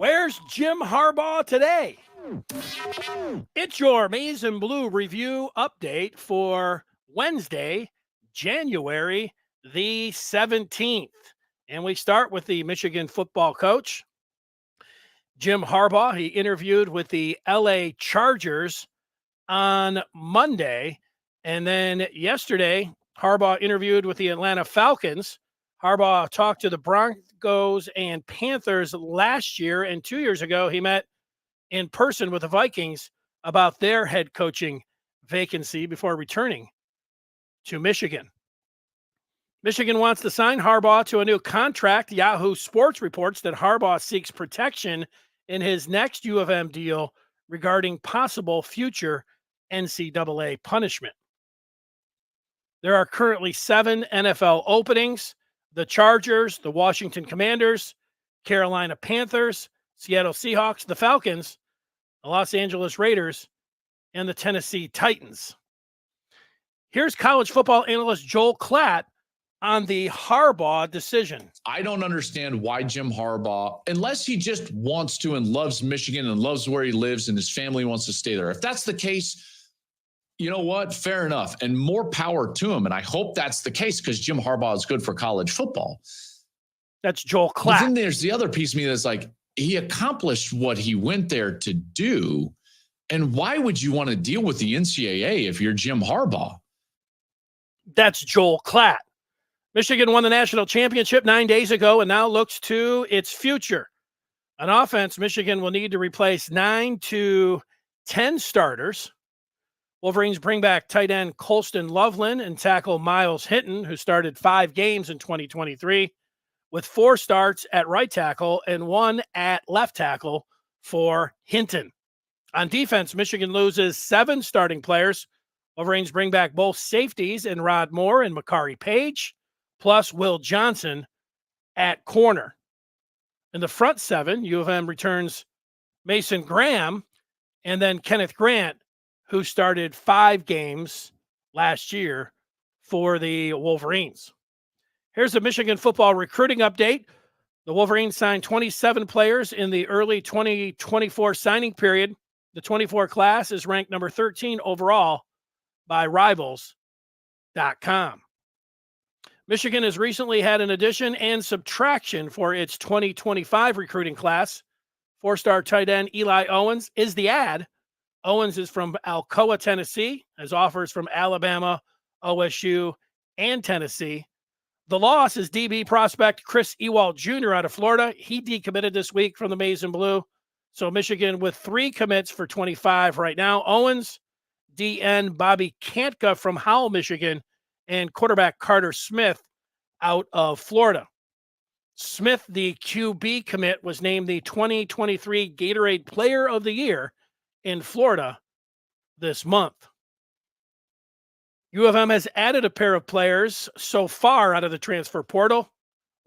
Where's Jim Harbaugh today? It's your Maize and Blue review update for Wednesday, January the 17th. And we start with the Michigan football coach, Jim Harbaugh. He interviewed with the LA Chargers on Monday. And then yesterday, Harbaugh interviewed with the Atlanta Falcons. Harbaugh talked to the Broncos and Panthers last year, and 2 years ago, he met in person with the Vikings about their head coaching vacancy before returning to Michigan. Michigan wants to sign Harbaugh to a new contract. Yahoo Sports reports that Harbaugh seeks protection in his next U of M deal regarding possible future NCAA punishment. There are currently 7 NFL openings: the Chargers, the Washington Commanders, Carolina Panthers, Seattle Seahawks, the Falcons, the Los Angeles Raiders, and the Tennessee Titans. Here's college football analyst Joel Klatt on the Harbaugh decision. I don't understand why Jim Harbaugh, unless he just wants to and loves Michigan and loves where he lives and his family wants to stay there. If that's the case, you know what? Fair enough. And more power to him. And I hope that's the case because Jim Harbaugh is good for college football. That's Joel Klatt. But then there's the other piece of me that's like, he accomplished what he went there to do. And why would you want to deal with the NCAA if you're Jim Harbaugh? That's Joel Klatt. Michigan won the national championship 9 days ago and now looks to its future. On offense, Michigan will need to replace 9 to 10 starters. Wolverines bring back tight end Colston Loveland and tackle Miles Hinton, who started 5 games in 2023, with 4 starts at right tackle and 1 at left tackle for Hinton. On defense, Michigan loses 7 starting players. Wolverines bring back both safeties in Rod Moore and Makari Page, plus Will Johnson at corner. In the front 7, U of M returns Mason Graham and then Kenneth Grant, who started 5 games last year for the Wolverines. Here's the Michigan football recruiting update. The Wolverines signed 27 players in the early 2024 signing period. The 24 class is ranked number 13 overall by Rivals.com. Michigan has recently had an addition and subtraction for its 2025 recruiting class. 4-star tight end Eli Owens is the add. Owens is from Alcoa, Tennessee, has offers from Alabama, OSU, and Tennessee. The loss is DB prospect Chris Ewald Jr. out of Florida. He decommitted this week from the Maize and Blue. So Michigan with 3 commits for 25 right now. Owens, DN Bobby Kantka from Howell, Michigan, and quarterback Carter Smith out of Florida. Smith, the QB commit, was named the 2023 Gatorade Player of the Year in Florida this month. U of M has added a pair of players so far out of the transfer portal.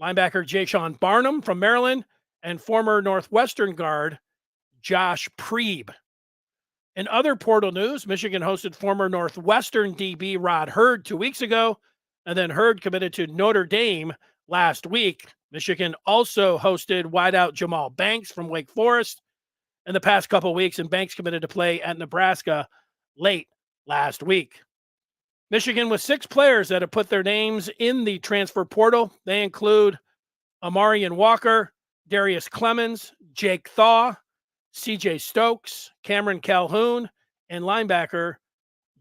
Linebacker Jayshon Barnum from Maryland and former Northwestern guard Josh Preeb. In other portal news, Michigan hosted former Northwestern DB Rod Hurd 2 weeks ago, and then Hurd committed to Notre Dame last week. Michigan also hosted wideout Jamal Banks from Wake Forest in the past couple of weeks, and Banks committed to play at Nebraska late last week. Michigan with 6 players that have put their names in the transfer portal. They include Amarian Walker, Darius Clemens, Jake Thaw, CJ Stokes, Cameron Calhoun, and linebacker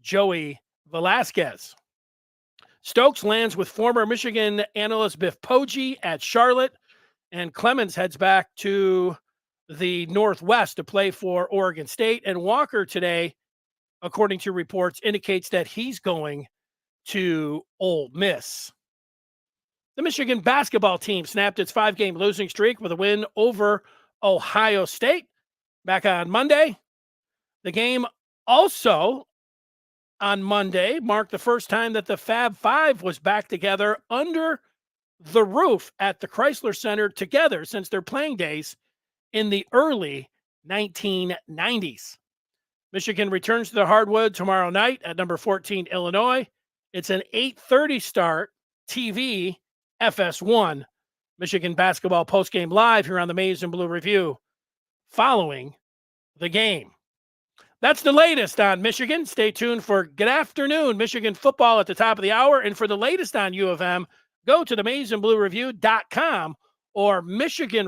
Joey Velasquez. Stokes lands with former Michigan analyst Biff Poggi at Charlotte, and Clemens heads back to the Northwest to play for Oregon State. And Walker today, according to reports, indicates that he's going to Ole Miss. The Michigan basketball team snapped its 5-game losing streak with a win over Ohio State back on Monday. The game also on Monday marked the first time that the Fab Five was back together under the roof at the Chrysler Center together since their playing days in the early 1990s. Michigan returns to the hardwood tomorrow night at number 14 Illinois. It's an 8:30 start, TV, FS1. Michigan basketball postgame live here on the Maize and Blue Review following the game. That's the latest on Michigan. Stay tuned for Good Afternoon Michigan football at the top of the hour. And for the latest on U of M, go to the MaizeandBlueReview.com or Michigan